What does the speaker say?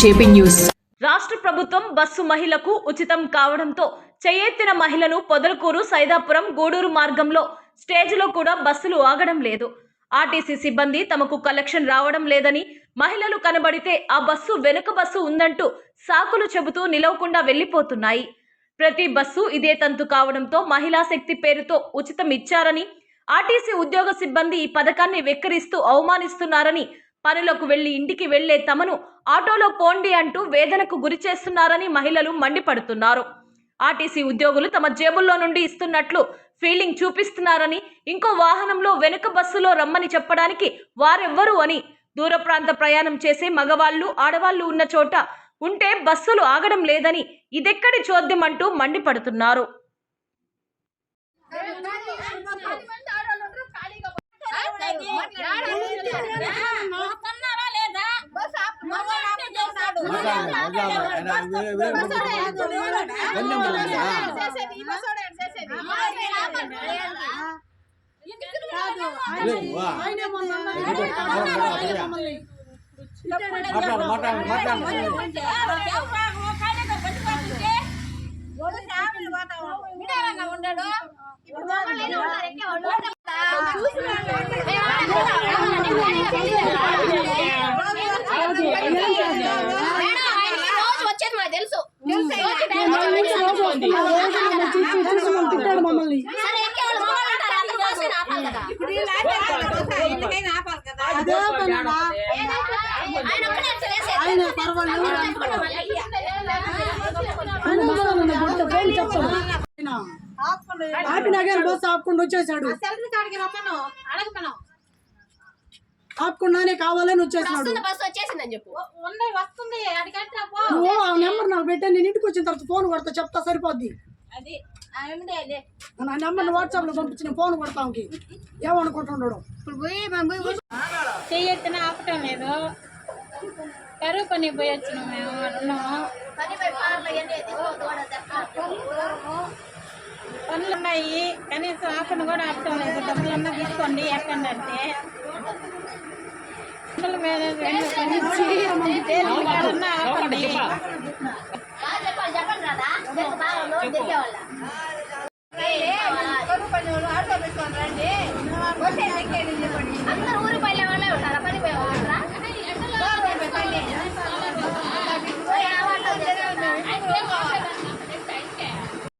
JP news. రాష్ట్ర ప్రభుత్వం bus మహిళకు ఉచితం కావడంతో చేయెత్తిన మహిళలు పొదలకూరు, సైదాపురం, గూడూరు మార్గంలో స్టేజ్లో కూడా బస్సులు ఆగడం లేదు. ఆర్టీసీ సిబ్బంది తమకు కలెక్షన్ రావడం లేదని, మహిళలు కనబడితే ఆ బస్సు వెనుక బస్సు ఉందంటూ సాకులు చెబుతూ నిలవకుండా వెళ్లిపోతున్నాయి. ప్రతి బస్సు ఇదే తంతు కావడంతో మహిళా శక్తి పేరుతో ఉచితం ఇచ్చారని, ఆర్టీసీ ఉద్యోగ సిబ్బంది ఈ పథకాన్ని వెక్కిరిస్తూ అవమానిస్తున్నారని, పనులకు వెళ్లి ఇంటికి వెళ్లే తమను ఆటోలో పోండి అంటూ వేదనకు గురి చేస్తున్నారని మహిళలు మండిపడుతున్నారు. ఆర్టీసీ ఉద్యోగులు తమ జేబుల్లో నుండి ఇస్తున్నట్లు ఫీలింగ్ చూపిస్తున్నారని, ఇంకో వాహనంలో వెనుక బస్సులో రమ్మని చెప్పడానికి వారెవ్వరు అని, దూర ప్రాంత ప్రయాణం చేసే మగవాళ్లు, ఆడవాళ్లు ఉన్న చోట ఉంటే బస్సులు ఆగడం లేదని ఇదెక్కడి చోద్యం అంటూ మండిపడుతున్నారు. బస్ ఆపుకుండా వచ్చేసాడు. ఆపుకుండానే కావాలని వచ్చేసాడు. ఆ నెంబర్ నాకు పెట్టా, నేను ఇంటికి వచ్చిన తర్వాత ఫోన్ కొడతా, చెప్తా సరిపోద్ది. నా నెంబర్ వాట్సాప్ లో పంపించిన ఫోన్ కొడతాంకి ఏమనుకుంటున్నాడు. చెయ్యెత్తిన ఆపటం లేదు, కరువు పని పోయి వచ్చినాం మేము. పనులు ఉన్నాయి, కనీసం ఆపను కూడా ఆపటం లేదు. డబ్బులన్నా తీసుకోండి ఎక్కండి అంటే అందరూ